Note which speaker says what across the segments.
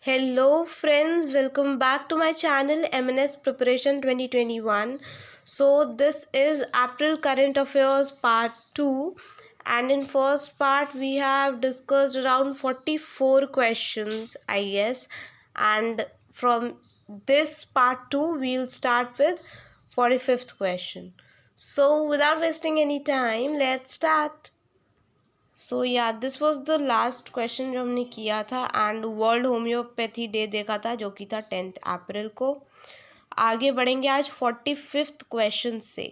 Speaker 1: Hello friends, welcome back to my channel MNS Preparation 2021. So this is April Current Affairs Part 2, and in first part we have discussed around 44 questions I guess, and from this part 2 we'll start with 45th question. So without wasting any time, let's start. सो या this was the last question जो हमने किया था and world homeopathy day देखा था जो कि था 10 अप्रैल को. आगे बढ़ेंगे आज 45th क्वेश्चन से.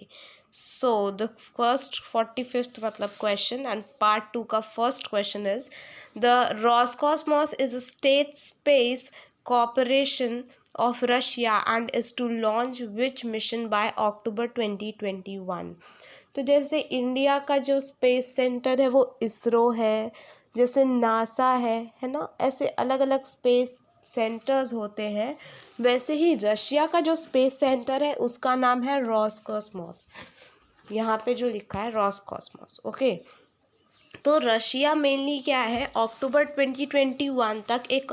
Speaker 1: सो द फर्स्ट 45th मतलब क्वेश्चन एंड पार्ट 2 का first question is the Roscosmos is a state space corporation of Russia and is to launch which mission by October 2021. तो जैसे इंडिया का जो स्पेस सेंटर है वो इसरो है, जैसे नासा है ना, ऐसे अलग अलग स्पेस सेंटर्स होते हैं. वैसे ही रशिया का जो स्पेस सेंटर है उसका नाम है रॉसकॉस्मॉस. यहाँ पे जो लिखा है रॉसकॉस्मॉस. ओके, तो रशिया मेनली क्या है, अक्टूबर 2021 तक एक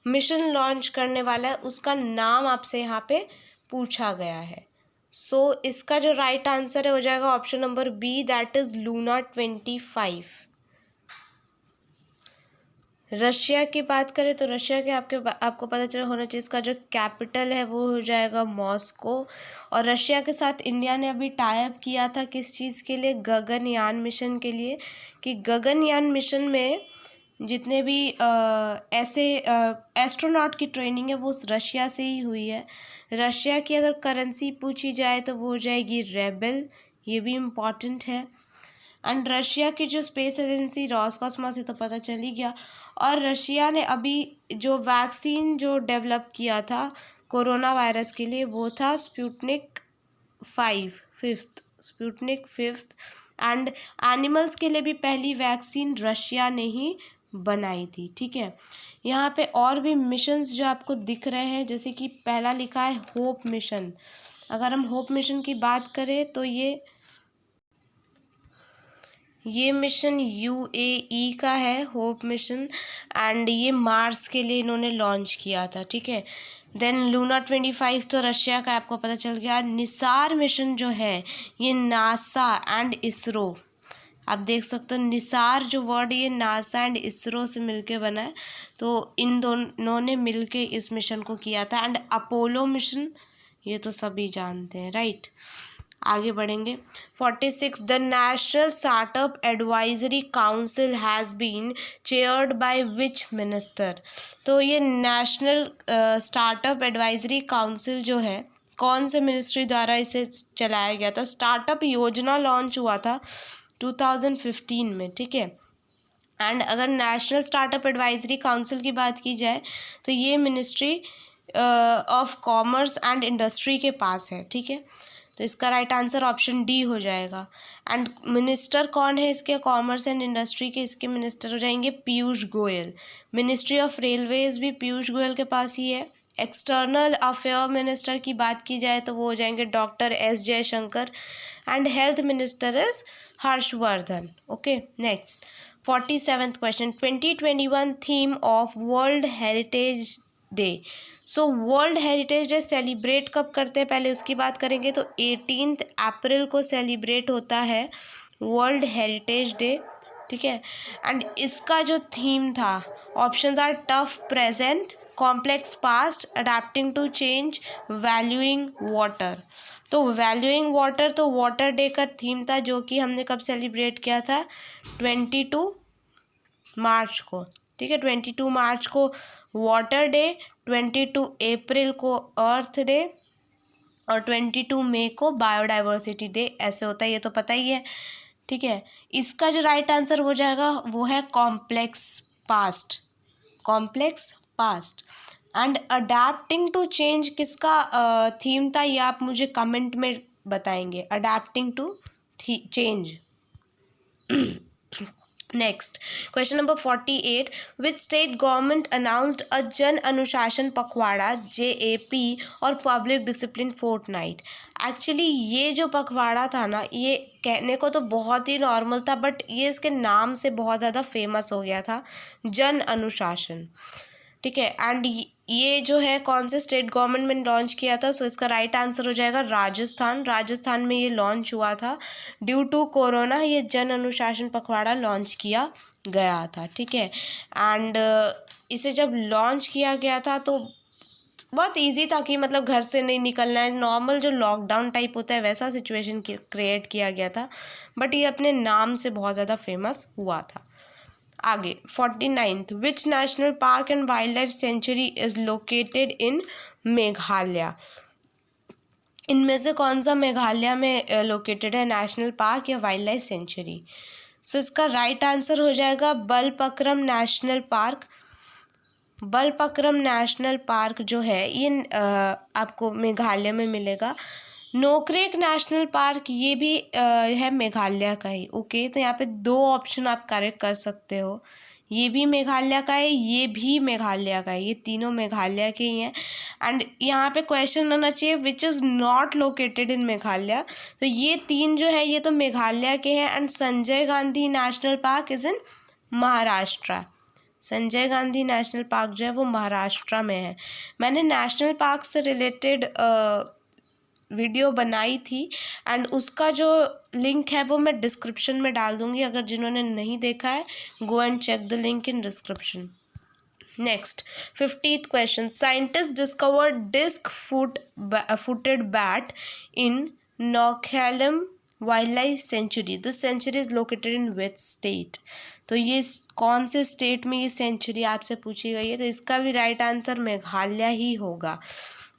Speaker 1: मिशन लॉन्च करने वाला है. उसका नाम आपसे यहाँ पे पूछा गया है. सो इसका जो राइट आंसर है हो जाएगा option number B, that is Luna 25. Russia की बात करें तो रशिया के आपको पता चला होना चाहिए, इसका जो कैपिटल है वो हो जाएगा मॉस्को. और रशिया के साथ इंडिया ने अभी टाई अप किया था किस चीज़ के लिए, गगनयान मिशन के लिए. कि गगनयान मिशन में जितने भी ऐसे एस्ट्रोनॉट की ट्रेनिंग है वो रशिया से ही हुई है. रशिया की अगर करेंसी पूछी जाए तो वो हो जाएगी रेबल, ये भी इम्पॉर्टेंट है. एंड रशिया की जो स्पेस एजेंसी रॉसकॉस्मॉस से तो पता चल ही गया. और रशिया ने अभी जो वैक्सीन जो डेवलप किया था कोरोना वायरस के लिए वो था स्पुतनिक 5. एंड एनिमल्स के लिए भी पहली वैक्सीन रशिया ने ही बनाई थी. ठीक है, यहाँ पे और भी मिशंस जो आपको दिख रहे हैं, जैसे कि पहला लिखा है होप मिशन. अगर हम होप मिशन की बात करें तो ये मिशन यूएई का है, होप मिशन. एंड ये मार्स के लिए इन्होंने लॉन्च किया था. ठीक है, देन लूना 25 तो रशिया का आपको पता चल गया. निसार मिशन जो है ये नासा एंड इसरो, आप देख सकते हो निसार जो वर्ड ये नासा एंड इसरो से मिलके बना है. तो इन दोनों ने मिलके इस मिशन को किया था. एंड अपोलो मिशन ये तो सभी जानते हैं, राइट. आगे बढ़ेंगे 46. The national startup advisory council has been chaired by which minister. तो ये नेशनल स्टार्टअप एडवाइजरी काउंसिल जो है कौन से मिनिस्ट्री द्वारा इसे चलाया गया था. स्टार्टअप योजना लॉन्च हुआ था 2015 में. ठीक है, एंड अगर नेशनल स्टार्टअप एडवाइजरी काउंसिल की बात की जाए तो ये ministry of commerce and industry के पास है. ठीक है, तो इसका राइट आंसर ऑप्शन डी हो जाएगा. एंड मिनिस्टर कौन है इसके, कॉमर्स एंड इंडस्ट्री के इसके मिनिस्टर हो जाएंगे Piyush Goyal. Ministry of railways भी पीयूष गोयल के पास ही है. एक्सटर्नल अफेयर मिनिस्टर की बात की जाए तो वो हो जाएंगे doctor S Jaishankar. And health minister is Harshvardhan. Okay, next 47th question. 2021 theme of world heritage day. So world heritage day celebrate कब करते हैं, पहले उसकी बात करेंगे. तो 18 अप्रैल को सेलिब्रेट होता है वर्ल्ड हेरिटेज डे. ठीक है, एंड इसका जो थीम था, options are tough present, complex past, adapting to change, valuing water. तो वैल्यूइंग वाटर तो वाटर डे का थीम था जो कि हमने कब सेलिब्रेट किया था, 22 मार्च को. ठीक है, 22 मार्च को वाटर डे, 22 अप्रैल को अर्थ डे और 22 मई को बायोडाइवर्सिटी डे. ऐसे होता है, ये तो पता ही है. ठीक है, इसका जो राइट आंसर हो जाएगा वो है complex past. And adapting to change किसका थीम था, ये आप मुझे कमेंट में बताएंगे. Adapting to change. Next question number 48. Which state government announced a Jan Anushasan पखवाड़ा JAP और पब्लिक डिसिप्लिन फोर्टनाइट. एक्चुअली ये जो पखवाड़ा था ना, ये कहने को तो बहुत ही नॉर्मल था, बट ये इसके नाम से बहुत ज़्यादा फेमस हो गया था, जन अनुशासन. ठीक है। एंड ये जो है कौन से स्टेट गवर्नमेंट में लॉन्च किया था? सो इसका राइट आंसर हो जाएगा राजस्थान। राजस्थान में ये लॉन्च हुआ था। ड्यू टू कोरोना ये जन अनुशासन पखवाड़ा लॉन्च किया गया था, ठीक है। एंड इसे जब लॉन्च किया गया था तो बहुत इजी था कि मतलब घर से नहीं निकलना है, नॉर्मल जो लॉकडाउन टाइप होता है वैसा सिचुएशन क्रिएट किया गया था, बट ये अपने नाम से बहुत ज़्यादा फेमस हुआ था। आगे 49th, which national park and wild life century is located इन मेघालय? इनमें से कौन सा मेघालय में लोकेटेड है नेशनल पार्क या वाइल्ड लाइफ सेंचुरी? सो इसका राइट आंसर हो जाएगा Balpakram national park. Balpakram national park जो है ये आपको मेघालय में मिलेगा। नोकरेक नेशनल पार्क ये भी है मेघालय का ही। ओके, तो यहाँ पे दो ऑप्शन आप करेक्ट कर सकते हो, ये भी मेघालय का है, ये भी मेघालय का है, ये तीनों मेघालय के ही हैं। एंड यहाँ पे क्वेश्चन होना चाहिए which is not located in Meghalaya, तो ये तीन जो है ये तो मेघालय के हैं। And Sanjay Gandhi national park is in Maharashtra. Sanjay Gandhi national park जो है वो महाराष्ट्र में है। मैंने नेशनल पार्क से रिलेटेड वीडियो बनाई थी एंड उसका जो लिंक है वो मैं डिस्क्रिप्शन में डाल दूँगी, अगर जिन्होंने नहीं देखा है go and check the link in description. Next 50th question, scientist discovered disc footed bat in Nongkhyllem wild life sanctuary. This sanctuary is located in which state? तो ये कौन से स्टेट में ये सेंचुरी आपसे पूछी गई है? तो इसका भी राइट आंसर मेघालय ही होगा।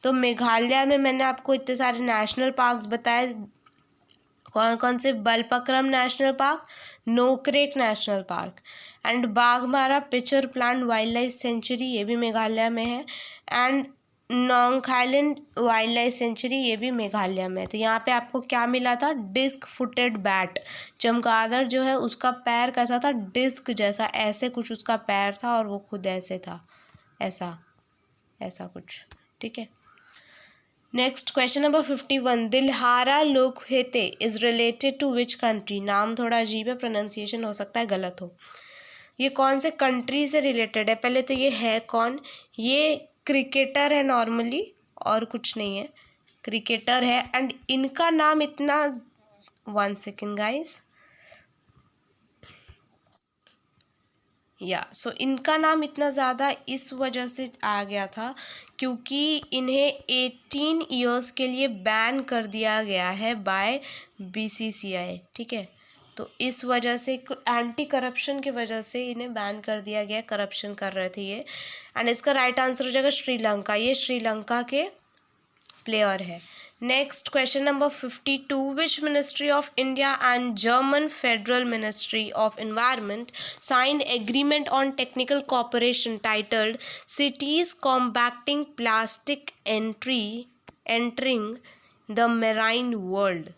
Speaker 1: तो मेघालय में मैंने आपको इतने सारे नेशनल पार्क्स बताए, कौन कौन से? Balpakram national park, Nokrek national park and Baghmara pitcher plant wild life sanctuary ये भी मेघालय में है, and Nongkhyllem wild life sanctuary ये भी मेघालय में है। तो यहाँ पे आपको क्या मिला था? Disc footed bat. चमगादड़ जो है उसका पैर कैसा था? डिस्क जैसा, ऐसे कुछ उसका पैर था और वो खुद ऐसे था, ऐसा ऐसा कुछ, ठीक है। Next question number 51, Dilhara Lokuhettige is related to which country? नाम थोड़ा अजीब है, प्रोनाउंसिएशन हो सकता है गलत हो। ये कौन से कंट्री से रिलेटेड है? पहले तो ये है कौन? ये क्रिकेटर है नॉर्मली, और कुछ नहीं है, क्रिकेटर है। एंड इनका नाम इतना, 1 सेकेंड गाइस, सो इनका नाम इतना ज़्यादा इस वजह से आ गया था क्योंकि इन्हें 18 ईयर्स के लिए बैन कर दिया गया है बाय BCCI, ठीक है। तो इस वजह से एंटी करप्शन की वजह से इन्हें बैन कर दिया गया, करप्शन कर रहे थे ये। एंड इसका राइट आंसर हो जाएगा श्रीलंका। ये श्रीलंका के प्लेयर है। Next question number 52, which ministry of India and German federal ministry of environment signed agreement on technical cooperation titled cities combating plastic entering the marine world?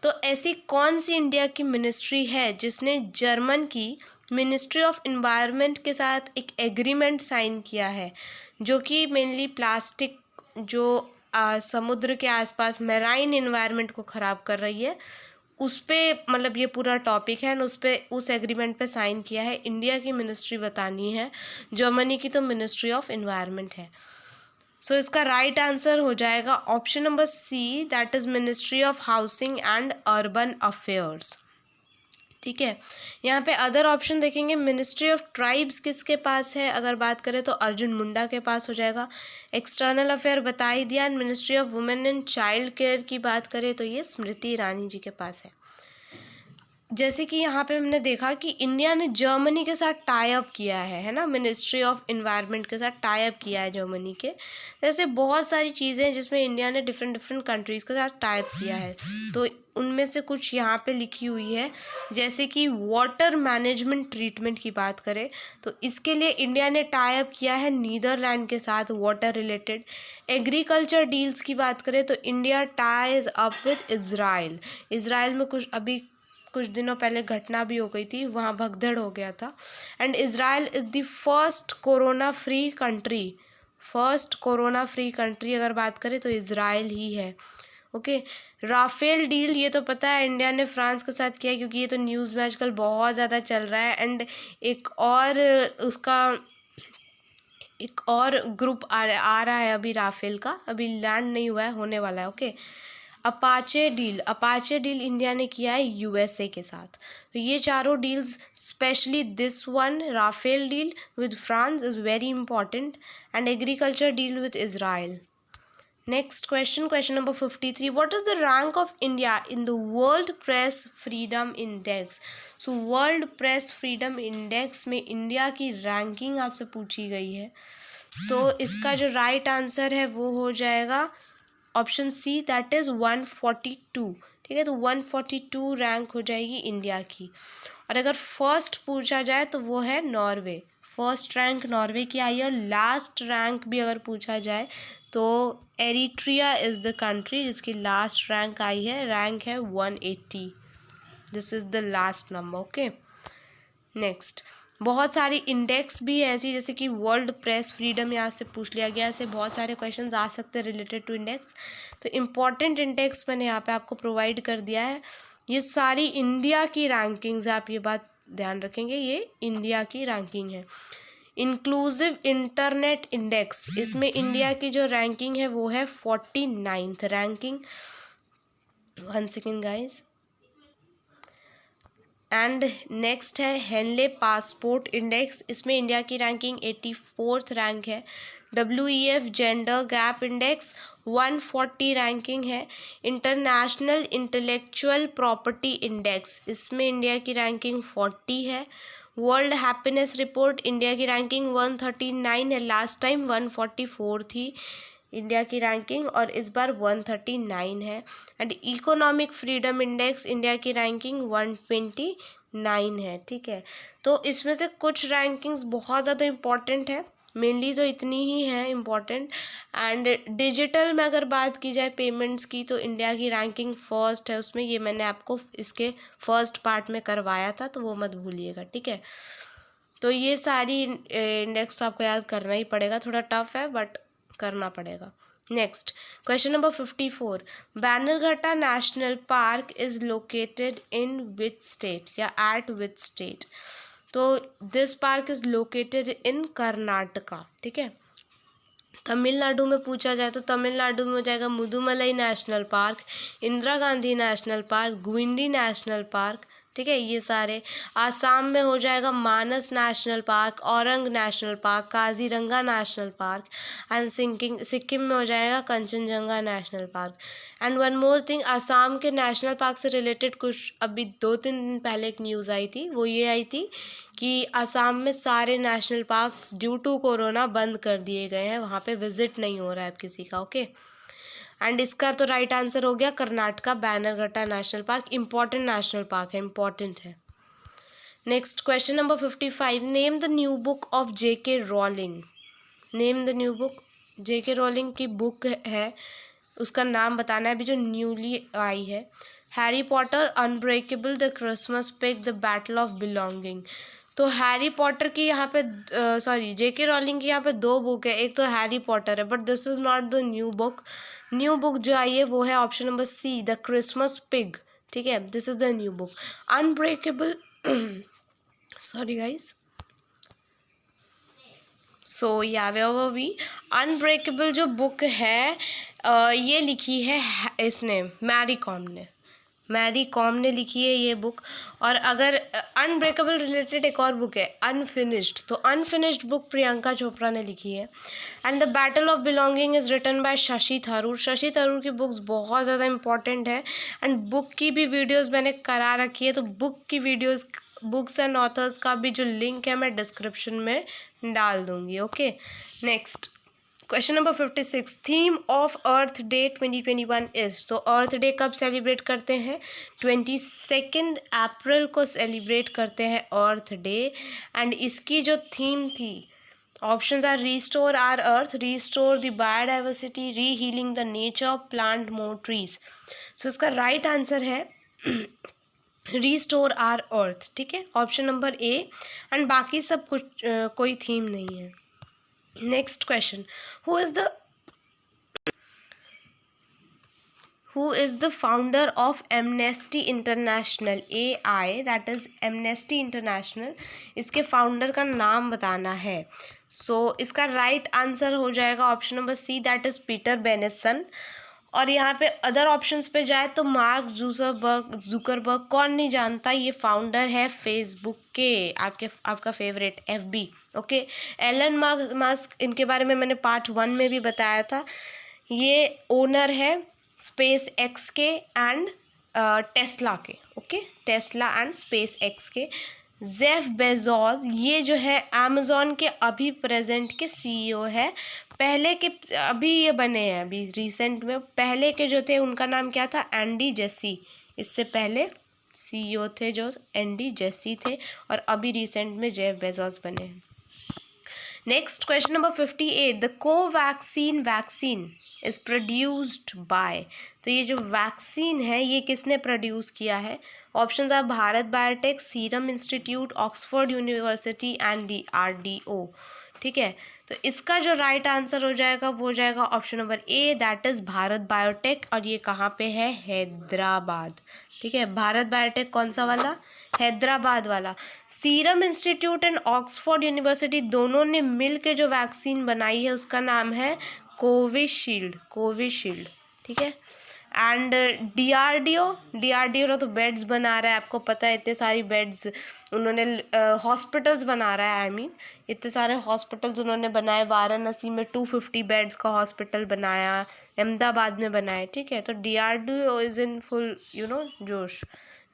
Speaker 1: तो ऐसी कौन सी इंडिया की मिनिस्ट्री है जिसने जर्मन की मिनिस्ट्री ऑफ एनवायरनमेंट के साथ एक एग्रीमेंट साइन किया है जो कि मेनली प्लास्टिक जो समुद्र के आसपास मेराइन एनवायरनमेंट को ख़राब कर रही है उस पर, मतलब ये पूरा टॉपिक है, उस पर, उस एग्रीमेंट पे साइन किया है। इंडिया की मिनिस्ट्री बतानी है, जर्मनी की तो मिनिस्ट्री ऑफ एनवायरनमेंट है। सो इसका राइट आंसर हो जाएगा option number C, that is ministry of housing and urban affairs, ठीक है। यहाँ पे अदर ऑप्शन देखेंगे, मिनिस्ट्री ऑफ ट्राइब्स किसके पास है? अगर बात करें तो अर्जुन मुंडा के पास हो जाएगा। एक्सटर्नल अफेयर बता ही दिया। Ministry of women and child care की बात करें तो ये स्मृति ईरानी जी के पास है। जैसे कि यहाँ पे हमने देखा कि इंडिया ने जर्मनी के साथ टाई अप किया है ना, मिनिस्ट्री ऑफ एनवायरनमेंट के साथ टाई अप किया है जर्मनी के। जैसे बहुत सारी चीज़ें हैं जिसमें इंडिया ने डिफरेंट कंट्रीज़ के साथ टाई अप किया है, तो उनमें से कुछ यहाँ पे लिखी हुई है। जैसे कि वाटर मैनेजमेंट ट्रीटमेंट की बात करें तो इसके लिए इंडिया ने टाई अप किया है नीदरलैंड के साथ वाटर रिलेटेड। एग्रीकल्चर डील्स की बात करें तो India ties up with Israel. Israel में कुछ दिनों पहले घटना भी हो गई थी, वहाँ भगदड़ हो गया था। And Israel is the first corona free country अगर बात करें तो इज़राइल ही है। ओके, राफेल डील ये तो पता है इंडिया ने फ्रांस के साथ किया है क्योंकि ये तो न्यूज़ में आजकल बहुत ज़्यादा चल रहा है। एंड एक और उसका एक और ग्रुप आ रहा है अभी राफेल का, अभी लैंड नहीं हुआ है, होने वाला है। ओके, अपाचे डील इंडिया ने किया है यूएसए के साथ। तो ये चारों deals, specially this one Rafale deal with France is very important, and agriculture deal with Israel. Next question, question number 53. What is the rank of India in the World Press Freedom Index? So World Press Freedom Index में India की ranking आपसे पूछी गई है। So इसका जो right answer है वो हो जाएगा ऑप्शन सी, दैट इज़ 142। ठीक है, तो 142 रैंक हो जाएगी इंडिया की। और अगर फर्स्ट पूछा जाए तो वो है नॉर्वे। फर्स्ट रैंक नॉर्वे की आई है। और लास्ट रैंक भी अगर पूछा जाए तो एरिट्रिया इज़ द कंट्री जिसकी लास्ट रैंक आई है, रैंक है 180। This is the last number. Okay, next, बहुत सारी इंडेक्स भी है ऐसी, जैसे कि वर्ल्ड प्रेस फ्रीडम यहाँ से पूछ लिया गया, ऐसे बहुत सारे क्वेश्चंस आ सकते हैं रिलेटेड टू इंडेक्स। तो इम्पॉर्टेंट इंडेक्स मैंने यहाँ पे आपको प्रोवाइड कर दिया है। ये सारी इंडिया की रैंकिंग्स है, आप ये बात ध्यान रखेंगे, ये इंडिया की रैंकिंग है। इंक्लूसिव इंटरनेट इंडेक्स, इसमें इंडिया की जो रैंकिंग है वो है 49th ranking. 1 second guys. And next है हेनले पासपोर्ट इंडेक्स, इसमें इंडिया की रैंकिंग 84th रैंक है। WEF gender gap index 140 ranking है। इंटरनेशनल इंटेलेक्चुअल प्रॉपर्टी इंडेक्स, इसमें इंडिया की रैंकिंग 40 है। वर्ल्ड हैप्पीनेस रिपोर्ट, इंडिया की रैंकिंग 139 है, लास्ट टाइम 144 थी इंडिया की रैंकिंग, और इस बार 139 है। And economic freedom index, India की रैंकिंग 129 है। ठीक है, तो इसमें से कुछ रैंकिंग्स बहुत ज़्यादा इम्पॉर्टेंट है, मेनली तो इतनी ही है इम्पॉर्टेंट। एंड डिजिटल में अगर बात की जाए पेमेंट्स की, तो इंडिया की रैंकिंग फर्स्ट है उसमें, ये मैंने आपको इसके फर्स्ट पार्ट में करवाया था, तो वो मत भूलिएगा। ठीक है, तो ये सारी इंडेक्स तो आपको याद करना ही पड़ेगा, थोड़ा टफ है बट करना पड़ेगा। Next, question number 54। Bannerghatta national park is located in which state, या एट विच स्टेट? तो दिस पार्क इज लोकेटेड इन कर्नाटका। ठीक है, तमिलनाडु में पूछा जाए तो तमिलनाडु में हो जाएगा Mudumalai national park, Indira Gandhi national park, Guindy national park. ठीक है, ये सारे। आसाम में हो जाएगा Manas national park, Orang national park, Kaziranga national park. And Sikkim में हो जाएगा Kangchenjunga national park. And one more thing, Assam के नेशनल पार्क से रिलेटेड कुछ अभी 2-3 दिन पहले एक न्यूज़ आई थी, वो ये आई थी कि आसाम में सारे national parks due to corona बंद कर दिए गए हैं, वहाँ पे विजिट नहीं हो रहा है अब किसी का। ओके, एंड इसका तो राइट आंसर हो गया Karnataka Bannerghatta national park, important national park है, इंपॉर्टेंट है। Next, question number 55। Name the new book of JK Rowling. Name the new book, JK Rowling की बुक है, उसका नाम बताना है अभी जो न्यूली आई है। Harry Potter, unbreakable, the Christmas pig, the battle of belonging. तो हैरी पॉटर की यहाँ पे सॉरी JK रॉलिंग की यहाँ पे 2 बुक है, एक तो हैरी पॉटर है, but this is not the new book. New book जो आई है वो है option number C, the Christmas pig. ठीक है, this is the new book. Unbreakable sorry guys, so yeah we unbreakable जो बुक है ये लिखी है इसने मैरी कॉम ने लिखी है ये बुक। और अगर अनब्रेकेबल रिलेटेड एक और बुक है अनफिनिश्ड, तो अनफिनिश्ड बुक प्रियंका चोपड़ा ने लिखी है। And the battle of belonging is written by Shashi Tharoor. Shashi Tharoor की बुक्स बहुत ज़्यादा इंपॉर्टेंट है, एंड बुक की भी वीडियोज़ मैंने करा रखी है, तो बुक की वीडियोज़, बुक्स एंड ऑथर्स का भी जो लिंक है मैं डिस्क्रिप्शन में डाल दूँगी। Okay, next, question number 56। Theme of earth day 2021 is, तो अर्थ डे कब सेलिब्रेट करते हैं? 22 अप्रैल को सेलिब्रेट करते हैं अर्थ डे। एंड इसकी जो थीम थी, options are restore our earth, restore the biodiversity, rehealing the nature, plant more trees. So इसका राइट आंसर है रिस्टोर आर अर्थ। ठीक है, ऑप्शन नंबर ए, एंड बाकी सब कुछ कोई थीम नहीं है। Next question. Who is the founder of Amnesty International? AI, that is Amnesty International. इसके फाउंडर का नाम बताना है। सो इसका राइट आंसर हो जाएगा option number C, that is Peter Benenson. और यहाँ पे अदर ऑप्शंस पे जाए तो मार्क जुकरबर्ग कौन नहीं जानता, ये फाउंडर है फेसबुक के, आपका favourite FB। Okay, Elon Musk, इनके बारे में मैंने पार्ट 1 में भी बताया था, ये ओनर है स्पेस एक्स के एंड टेस्ला के। Okay, Tesla and space x के। जेफ बेजोस, ये जो है अमेजोन के अभी प्रेजेंट के CEO है। पहले के अभी ये बने हैं अभी रिसेंट में, पहले के जो थे उनका नाम क्या था, एंडी जेसी। इससे पहले CEO थे जो एंडी जेसी थे, और अभी रिसेंट में जेफ बेजोस बने हैं। Next question number 58, the Covaxin vaccine is produced by. तो ये जो वैक्सीन है ये किसने प्रोड्यूस किया है? Options are Bharat Biotech, Serum Institute, Oxford University and DRDO। ठीक है, तो इसका जो राइट आंसर हो जाएगा वो हो जाएगा option number A, that is Bharat biotech. और ये कहाँ पे है? हैदराबाद। ठीक है, भारत बायोटेक कौन सा वाला? हैदराबाद वाला। Serum institute and Oxford university दोनों ने मिल के जो वैक्सीन बनाई है उसका नाम है कोविशील्ड। ठीक है, एंड DRDO तो बेड्स बना रहा है, आपको पता है, इतने सारी बेड्स उन्होंने, हॉस्पिटल्स बना रहा है, इतने सारे हॉस्पिटल्स उन्होंने बनाए। वाराणसी में 250 बेड्स का हॉस्पिटल बनाया, अहमदाबाद में बनाया। ठीक है, तो DRDO इज इन फुल जोश।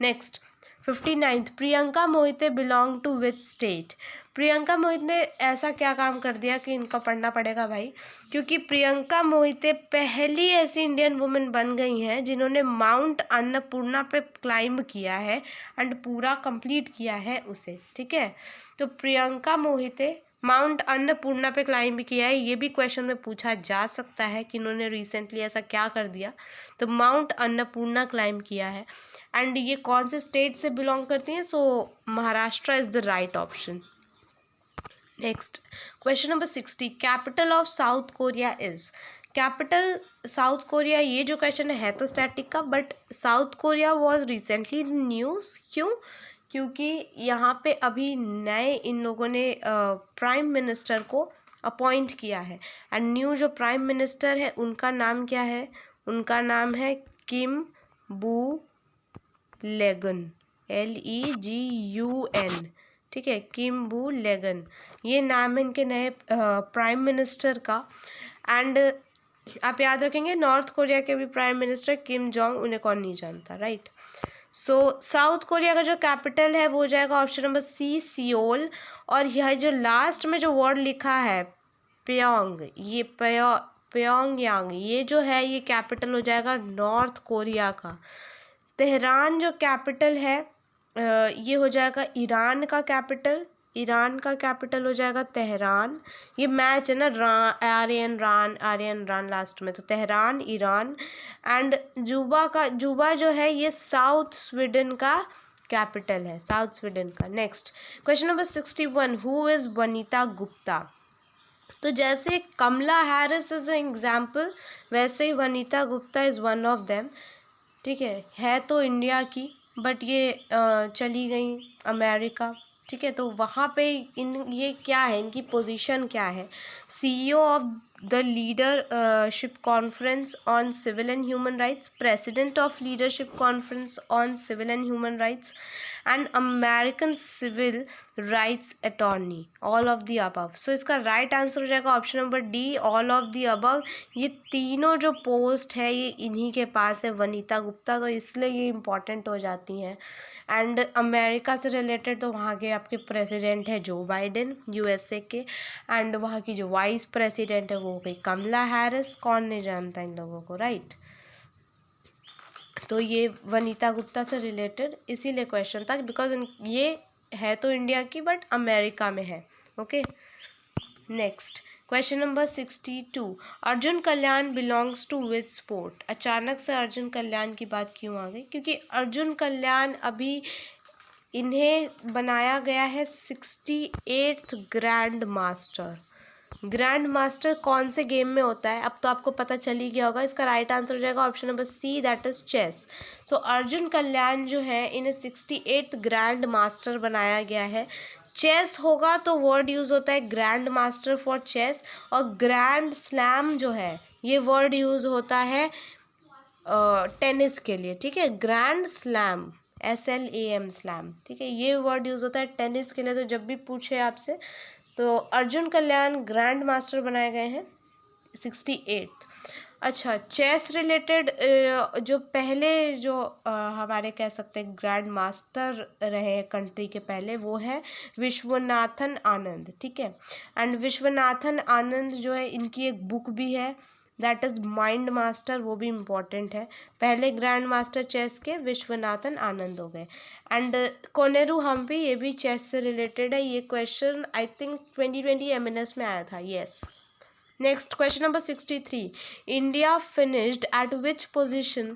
Speaker 1: Next 59, Priyanka Mohite belong to which state. Priyanka Mohit ने ऐसा क्या काम कर दिया कि इनका पढ़ना पड़ेगा भाई, क्योंकि प्रियंका मोहिते पहली ऐसी इंडियन वुमेन बन गई हैं जिन्होंने माउंट अन्नपूर्णा पे क्लाइंब किया है एंड पूरा कंप्लीट किया है उसे। ठीक है, तो प्रियंका मोहिते माउंट अन्नपूर्णा पे क्लाइंब किया है, ये भी क्वेश्चन में पूछा जा सकता है कि इन्होंने रिसेंटली ऐसा क्या कर दिया। तो माउंट अन्नपूर्णा क्लाइंब किया है, एंड ये कौन से स्टेट से बिलोंग करती हैं? So Maharashtra is the right option. Next question number 60, capital of South Korea is. Capital South Korea, ये जो क्वेश्चन है तो स्टैटिक का, but South Korea was recently news. क्यों? क्योंकि यहाँ पे अभी नए इन लोगों ने प्राइम मिनिस्टर को अपॉइंट किया है, एंड न्यू जो प्राइम मिनिस्टर है उनका नाम क्या है? उनका नाम है किम बू लेगन, LEGUN। ठीक है, किम बू लेगन, ये नाम है इनके नए प्राइम मिनिस्टर का। एंड आप याद रखेंगे नॉर्थ कोरिया के भी प्राइम मिनिस्टर किम जोंग, उन्हें कौन नहीं जानता, राइट। सो साउथ कोरिया का जो कैपिटल है वो हो जाएगा ऑप्शन नंबर सी, सियोल। और यह जो लास्ट में जो वर्ड लिखा है प्योंग, ये प्योंगयांग, ये जो है ये कैपिटल हो जाएगा नॉर्थ कोरिया का। तेहरान जो कैपिटल है ये हो जाएगा ईरान का कैपिटल। ईरान का कैपिटल हो जाएगा तेहरान। ये मैच है ना, आर्यन रान लास्ट में, तो तेहरान ईरान। एंड जुबा जो है ये साउथ स्वीडन का कैपिटल है, साउथ स्वीडन का। Next question number 61, who is Vanita Gupta. तो जैसे Kamala Harris is an example, वैसे ही Vanita Gupta is one of them. ठीक है तो इंडिया की, बट ये चली गई अमेरिका। ठीक है, तो वहाँ पे ये क्या है, इनकी पोजीशन क्या है? CEO of the leadership conference on civil and human rights, president of leadership conference on civil and human rights, and American civil rights attorney, all of the above. So इसका राइट आंसर हो जाएगा option number D, all of the above. ये तीनों जो post है ये इन्हीं के पास है, वनीता गुप्ता, तो इसलिए ये इम्पॉर्टेंट हो जाती हैं। एंड अमेरिका से रिलेटेड तो वहाँ के आपके प्रेसिडेंट है जो बाइडेन USA के, एंड वहाँ की जो वाइस प्रेसिडेंट है वो हो गई कमला हैरिस। कौन नहीं जानता इन लोगों को, राइट। तो ये वनीता गुप्ता से रिलेटेड इसीलिए क्वेश्चन था, बिकॉज ये है तो इंडिया की बट अमेरिका में है। Okay, next question number 62, Arjun Kalyan belongs to which sport. अचानक से अर्जुन कल्याण की बात क्यों आ गई? क्योंकि अर्जुन कल्याण अभी इन्हें बनाया गया है 68th grand master. Grand master कौन से गेम में होता है? अब तो आपको पता चल ही गया होगा। इसका राइट आंसर हो जाएगा option number C, that is chess. So Arjun Kalyan जो है इन्हें 68th ग्रैंड मास्टर बनाया गया है चेस होगा तो वर्ड यूज होता है ग्रैंड मास्टर फॉर चेस, और ग्रैंड स्लैम जो है ये वर्ड यूज होता है टेनिस के लिए, ठीक है। ग्रैंड स्लैम, SLAM स्लैम, ठीक है, ये वर्ड यूज होता है टेनिस के लिए। तो जब भी पूछे आपसे तो अर्जुन कल्याण ग्रैंड मास्टर बनाए गए हैं 68। अच्छा, चेस रिलेटेड जो पहले जो हमारे कह सकते हैं ग्रैंड मास्टर रहे कंट्री के पहले, वो है विश्वनाथन आनंद, ठीक है। एंड विश्वनाथन आनंद जो है इनकी एक बुक भी है, दैट इज माइंड मास्टर, वो भी इम्पॉर्टेंट है। पहले ग्रैंड मास्टर चेस के विश्वनाथन आनंद हो गए। एंड कोनेरू हम्पी, ये भी चेस से रिलेटेड है। ये क्वेश्चन आई थिंक 2020 MNS में आया था, yes. Next question number 63, India finished eight which position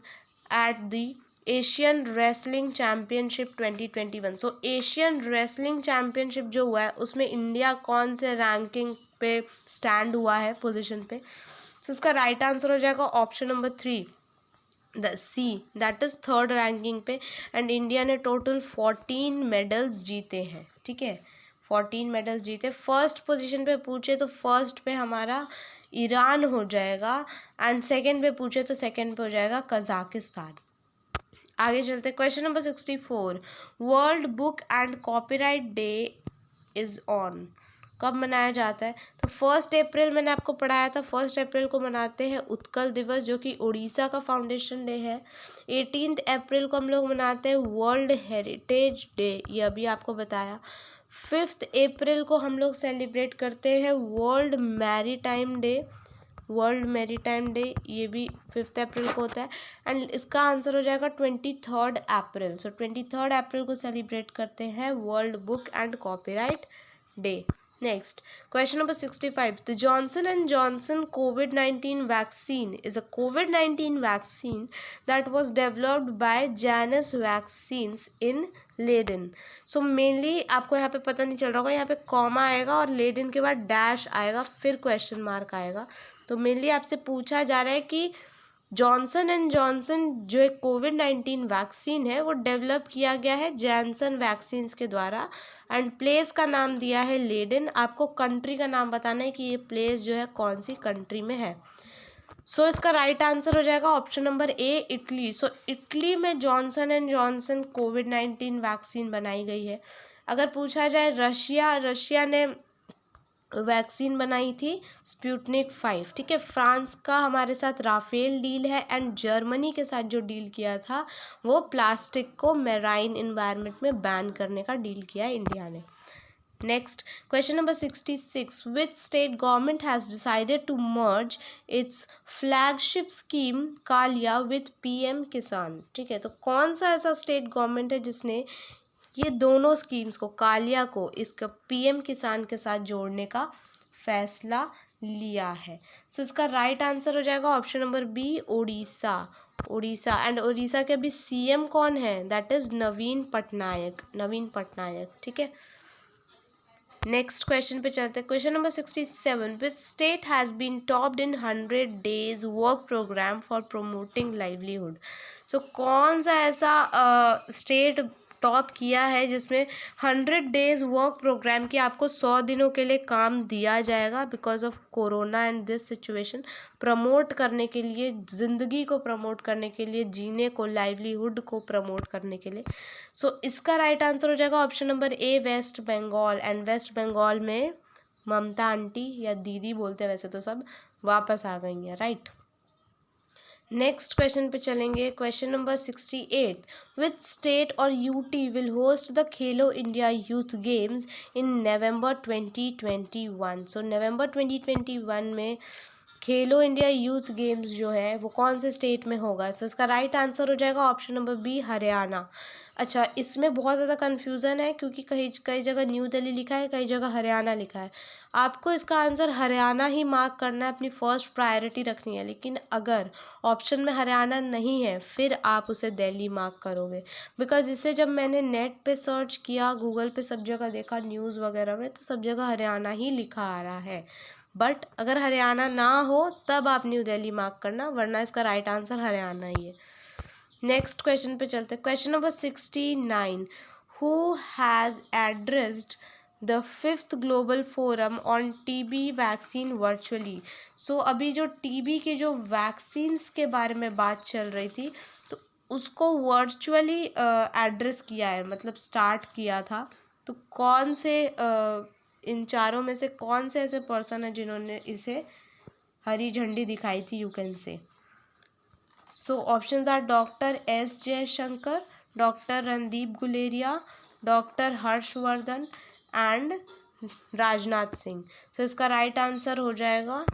Speaker 1: at the Asian wrestling championship 2021। So Asian wrestling championship जो हुआ है उसमें इंडिया कौन से रैंकिंग पे स्टैंड हुआ है, पोजीशन पे। तो इसका राइट आंसर हो जाएगा option number 3, the C, that is third ranking पे। एंड इंडिया ने टोटल 14 मेडल्स जीते हैं, ठीक है, 14 मेडल्स जीते। फर्स्ट पोजीशन पे पूछे तो फर्स्ट पे हमारा ईरान हो जाएगा, एंड सेकंड पे पूछे तो सेकंड पे हो जाएगा कजाकिस्तान। आगे चलते, question number 64, world book and copyright day is on, कब मनाया जाता है। तो 1 अप्रैल मैंने आपको पढ़ाया था, 1 अप्रैल को मनाते हैं उत्कल दिवस, जो कि उड़ीसा का फाउंडेशन डे है। 18 अप्रैल को हम लोग मनाते हैं वर्ल्ड हेरिटेज डे, ये अभी आपको बताया। 5 अप्रैल को हम लोग सेलिब्रेट करते हैं world maritime day, world maritime day, ये भी 5 अप्रैल को होता है। एंड इसका आंसर हो जाएगा 23 अप्रैल। सो 23 अप्रैल को सेलिब्रेट करते हैं world book and copyright day. Next, question number 65. The Johnson and Johnson COVID-19 vaccine is a COVID-19 vaccine that was developed by Janus Vaccines in Leiden. So mainly आपको यहाँ पे पता नहीं चल रहा होगा, यहाँ पे कॉमा आएगा और लेडन के बाद डैश आएगा, फिर क्वेश्चन मार्क आएगा। तो मेनली आपसे पूछा जा रहा है कि जॉनसन एंड जॉनसन जो एक कोविड-19 वैक्सीन है वो डेवलप किया गया है जैनसन वैक्सीन्स के द्वारा, एंड प्लेस का नाम दिया है लेडन। आपको कंट्री का नाम बताना है कि ये प्लेस जो है कौन सी कंट्री में है। सो इसका राइट आंसर हो जाएगा option number A, Italy. So Italy में जॉनसन एंड जॉनसन कोविड-19 वैक्सीन बनाई गई है। अगर पूछा जाए रशिया ने वैक्सीन बनाई थी स्पुतनिक 5, ठीक है। फ्रांस का हमारे साथ राफेल डील है, एंड जर्मनी के साथ जो डील किया था वो प्लास्टिक को मैराइन इन्वायरमेंट में बैन करने का डील किया है इंडिया ने। Next, question number 66, which state government has decided to merge its flagship scheme Kalia with PM Kisan, ठीक है। तो कौन सा ऐसा स्टेट गवर्नमेंट है जिसने ये दोनों स्कीम्स को, कालिया को इसका PM किसान के साथ जोड़ने का फैसला लिया है। सो इसका राइट आंसर हो जाएगा option number B, Orissa. Orissa, and Orissa के अभी CM कौन है, दैट इज नवीन पटनायक, नवीन पटनायक, ठीक है। नेक्स्ट क्वेश्चन पे चलते हैं, question number 67, which state has been topped in 100 days work programme for promoting livelihood. So कौन सा ऐसा स्टेट टॉप किया है जिसमें 100 days वर्क प्रोग्राम की आपको 100 दिनों के लिए काम दिया जाएगा because of corona and this situation, promote करने के लिए, ज़िंदगी को प्रमोट करने के लिए, जीने को, लाइवलीहुड को प्रमोट करने के लिए। सो इसका राइट आंसर हो जाएगा option number A, West Bengal. And West Bengal में ममता आंटी या दीदी बोलते हैं वैसे तो सब, वापस आ गई हैं, राइट। नेक्स्ट क्वेश्चन पे चलेंगे, क्वेश्चन नंबर 68, विच स्टेट और UT will host the Khelo India youth games इन नवंबर 2021। सो नवंबर 2021 में खेलो इंडिया यूथ गेम्स जो है वो कौन से स्टेट में होगा। सो इसका राइट आंसर हो जाएगा ऑप्शन नंबर बी, हरियाणा। अच्छा, इसमें बहुत ज़्यादा कन्फ्यूज़न है क्योंकि कई जगह न्यू दिल्ली लिखा है, कई जगह हरियाणा लिखा है। आपको इसका आंसर हरियाणा ही मार्क करना है, अपनी फर्स्ट प्रायोरिटी रखनी है। लेकिन अगर ऑप्शन में हरियाणा नहीं है फिर आप उसे दिल्ली मार्क करोगे, बिकॉज इसे जब मैंने नेट पे सर्च किया, गूगल पे सब जगह देखा, न्यूज़ वगैरह में, तो सब जगह हरियाणा ही लिखा आ रहा है। बट अगर हरियाणा ना हो तब आप न्यू दिल्ली मार्क करना, वरना इसका राइट आंसर हरियाणा ही है। नेक्स्ट क्वेश्चन पे चलते हैं, question number 69, who has addressed the fifth global forum on TB vaccine virtually. So अभी जो टीबी के जो वैक्सीन्स के बारे में बात चल रही थी, तो उसको वर्चुअली एड्रेस किया है, मतलब स्टार्ट किया था। तो कौन से इन चारों में से कौन से ऐसे पर्सन है जिन्होंने इसे हरी झंडी दिखाई थी, you can say. So options are doctor S Jaishankar, doctor Randeep Guleria, doctor Harshvardhan and Rajnath Singh. So इसका राइट आंसर हो जाएगा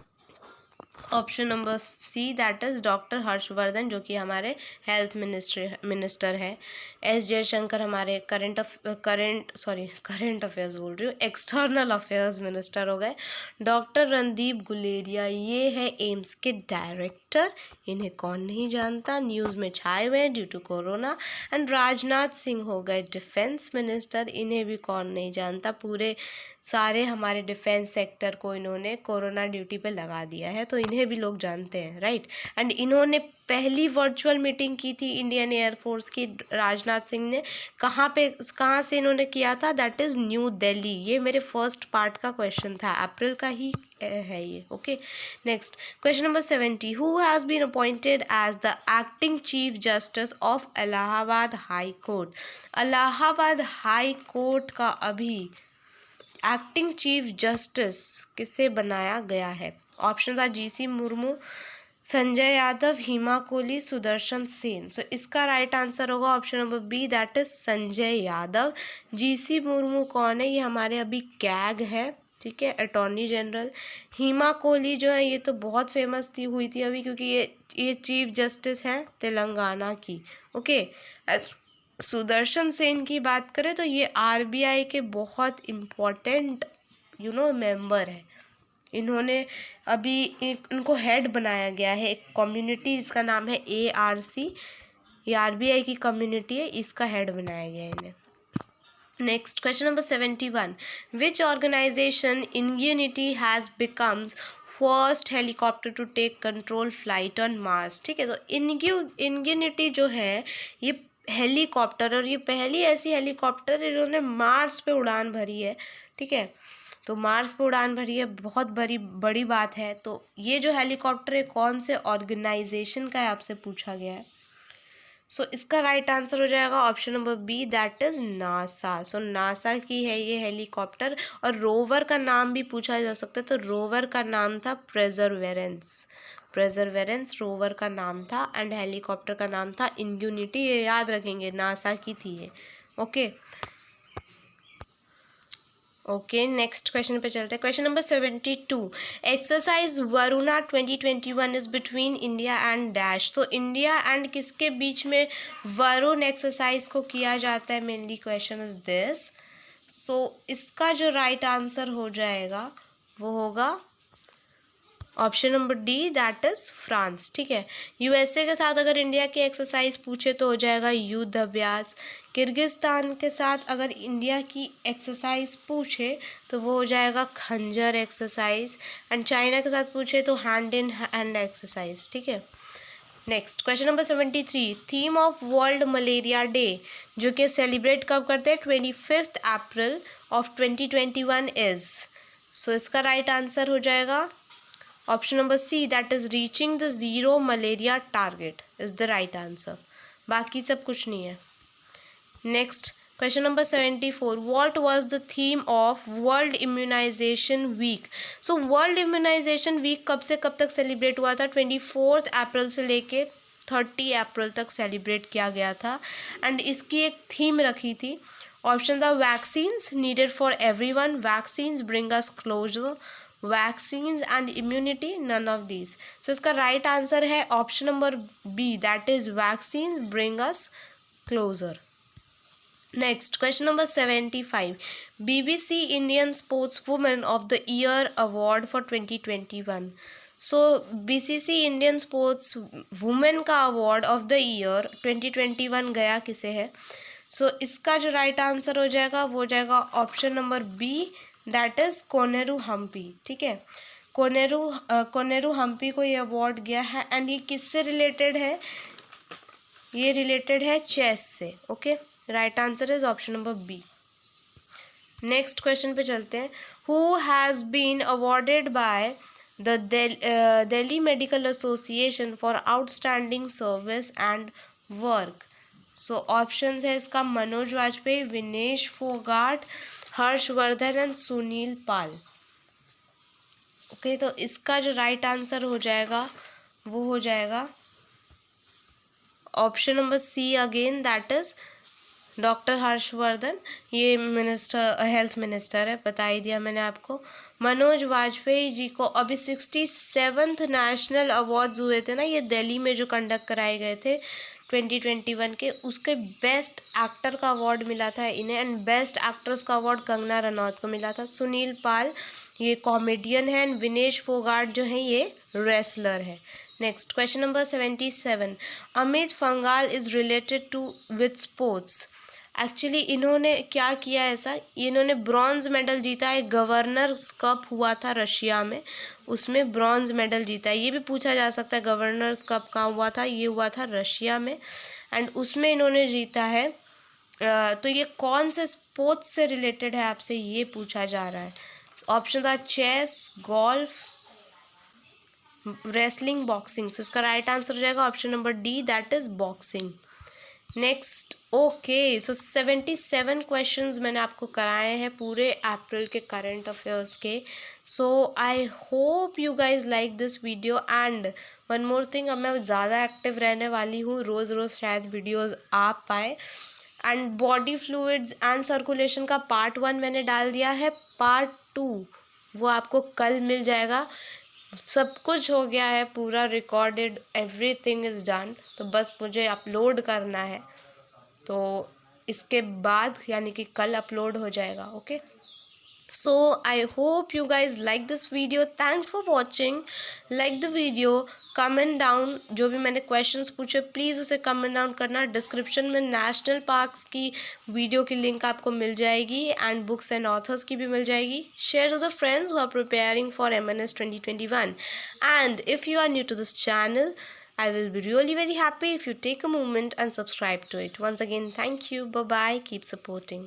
Speaker 1: option number C, that is doctor Harshvardhan, जो कि हमारे हेल्थ मिनिस्टर है। एस जयशंकर हमारे करंट अफेयर्स बोल रही हूँ, एक्सटर्नल अफेयर्स मिनिस्टर हो गए। डॉक्टर रणदीप गुलेरिया ये है एम्स के डायरेक्टर, इन्हें कौन नहीं जानता, न्यूज़ में छाए हुए हैं due to corona. And Rajnath Singh हो गए डिफेंस मिनिस्टर, इन्हें भी कौन नहीं जानता, पूरे सारे हमारे डिफेंस सेक्टर को इन्होंने कोरोना ड्यूटी पे लगा दिया है, तो इन्हें भी लोग जानते हैं, राइट। एंड इन्होंने पहली वर्चुअल मीटिंग की थी इंडियन एयरफोर्स की, राजनाथ सिंह ने, कहाँ से इन्होंने किया था, दैट इज़ न्यू दिल्ली। ये मेरे फर्स्ट पार्ट का क्वेश्चन था, अप्रैल का ही है ये, okay. Next question number 70, who has been appointed as the acting chief justice of Allahabad high court. Allahabad high court का अभी एक्टिंग चीफ जस्टिस किसे बनाया गया है। Options are GC Murmu, Sanjay Yadav, Hima Kohli, Sudarshan Sen. So इसका राइट आंसर होगा option number B, that is Sanjay Yadav. GC Murmu कौन है, ये हमारे अभी कैग है, ठीक है, अटॉर्नी जनरल। हिमा कोहली जो है ये तो बहुत फेमस हुई थी अभी, क्योंकि ये चीफ जस्टिस हैं तेलंगाना की, ओके। सुदर्शन सेन की बात करें तो ये आरबीआई के बहुत इम्पोर्टेंट मेंबर है। इन्होंने अभी इनको हेड बनाया गया है एक कम्युनिटी, जिसका नाम है ARC, ये आरबीआई की कम्युनिटी है, इसका हेड बनाया गया है इन्हें। Next question number 71, which organisation Ingenuity has becomes first helicopter to take control flight on Mars. ठीक है, तो इनग्यूनिटी जो है ये हेलीकॉप्टर, और ये पहली ऐसी हेलीकॉप्टर है जिन्होंने मार्स पे उड़ान भरी है, ठीक है। तो मार्स पे उड़ान भरी है, बहुत बड़ी बात है। तो ये जो हेलीकॉप्टर है कौन से ऑर्गेनाइजेशन का है, आपसे पूछा गया है। सो इसका राइट आंसर हो जाएगा option number B, that is NASA. So NASA की है ये हेलीकॉप्टर, और रोवर का नाम भी पूछा जा सकता है, तो रोवर का नाम था प्रेजरवेरेंस रोवर का नाम था, एंड हेलीकॉप्टर का नाम था इनग्यूनिटी, ये याद रखेंगे, नासा की थी ये, ओके। ओके, नेक्स्ट क्वेश्चन पे चलते हैं। Question number 72, exercise Varuna 2021 is between India and dash. तो इंडिया एंड किसके बीच में वरुण एक्सरसाइज को किया जाता है, मेनली क्वेश्चन इज दिस। सो इसका जो राइट आंसर हो जाएगा वो होगा option number D, that is France, ठीक है। यूएसए के साथ अगर इंडिया की एक्सरसाइज पूछे तो हो जाएगा युद्ध अभ्यास। किर्गिस्तान के साथ अगर इंडिया की एक्सरसाइज पूछे तो वो हो जाएगा खंजर एक्सरसाइज, एंड चाइना के साथ पूछे तो हैंड इन हैंड एक्सरसाइज, ठीक है। Next question number 73, theme of world malaria day जो कि सेलिब्रेट कब करते हैं, 25 अप्रैल ऑफ 2021 इज। सो इसका राइट आंसर हो जाएगा option number C, that is reaching the zero malaria target is the right answer, बाकी सब कुछ नहीं है। Next question number 74, what was the theme of world immunisation week. So world immunisation week कब से कब तक सेलिब्रेट हुआ था, 24 अप्रैल से लेके 30 अप्रैल तक सेलिब्रेट किया गया था, एंड इसकी एक थीम रखी थी। ऑप्शन था vaccines needed for everyone, vaccines bring us closer, vaccines and immunity, none of these. So इसका राइट आंसर है option number B, that is vaccines bring us closer. Next question number 75, BBC Indian sports women of the year award for 2021। So BCC Indian sports women का award of the year 2021 गया किसे है। सो इसका जो right answer हो जाएगा वो हो जाएगा option number B, that is Koneru Humpy, ठीक है। कोनेरू हम्पी को ये अवार्ड गया है, एंड ये किससे रिलेटेड है, ये रिलेटेड है चेस से, okay. Right answer is option number B. Next question पे चलते हैं. Who has been awarded by the Delhi medical association for outstanding service and work. So options है इसका मनोज वाजपेयी, विनेश फोगाट, हर्षवर्धन एंड सुनील पाल. ओके, तो इसका जो राइट आंसर हो जाएगा वो हो जाएगा option number C again, that is doctor Harshvardhan. ये मिनिस्टर, हेल्थ मिनिस्टर है, बता ही दिया मैंने आपको. मनोज वाजपेयी जी को अभी 67th नेशनल अवार्ड्स हुए थे ना, ये दिल्ली में जो कंडक्ट कराए गए थे 2021 के, उसके बेस्ट एक्टर का अवार्ड मिला था इन्हें, एंड बेस्ट एक्ट्रेस का अवार्ड कंगना रनौत को मिला था. सुनील पाल ये कॉमेडियन है, एंड विनेश फोगाट जो है ये रेसलर है. Next question number 77. Amit Panghal is related to with sports. Actually इन्होंने क्या किया ऐसा, इन्होंने ब्रॉन्ज मेडल जीता है. गवर्नर्स कप हुआ था रशिया में, उसमें ब्रॉन्ज मेडल जीता है. ये भी पूछा जा सकता है गवर्नर्स कप कहाँ हुआ था, ये हुआ था रशिया में, एंड उसमें इन्होंने जीता है. तो ये कौन से स्पोर्ट्स से रिलेटेड है आपसे ये पूछा जा रहा है. ऑप्शन था चेस, गोल्फ, रेसलिंग, बॉक्सिंग. सो इसका राइट आंसर हो जाएगा option number D, that is boxing. Next, okay, so 77 questions मैंने आपको कराए हैं पूरे अप्रैल के करंट अफेयर्स के. So I hope you guys like this video. And one more thing, अब मैं ज़्यादा एक्टिव रहने वाली हूँ, रोज़ रोज़ शायद वीडियोज़ आ पाए. And body fluids and circulation का पार्ट 1 मैंने डाल दिया है, पार्ट 2 वो आपको कल मिल जाएगा. सब कुछ हो गया है, पूरा रिकॉर्डेड, एवरीथिंग इज़ डन. तो बस मुझे अपलोड करना है, तो इसके बाद यानी कि कल अपलोड हो जाएगा. Okay, so I hope you guys like this video. Thanks for watching. Like the video, comment down, जो भी मैंने क्वेश्चंस पूछे प्लीज़ उसे कमेंट डाउन करना. डिस्क्रिप्शन में नेशनल पार्क्स की वीडियो की लिंक आपको मिल जाएगी, एंड बुक्स एंड ऑथर्स की भी मिल जाएगी. Share to the friends who are preparing for MNS 2021. And if you are new to this channel, I will be really very happy if you take a moment and subscribe to it. Once again, thank you. Bye bye. Keep supporting.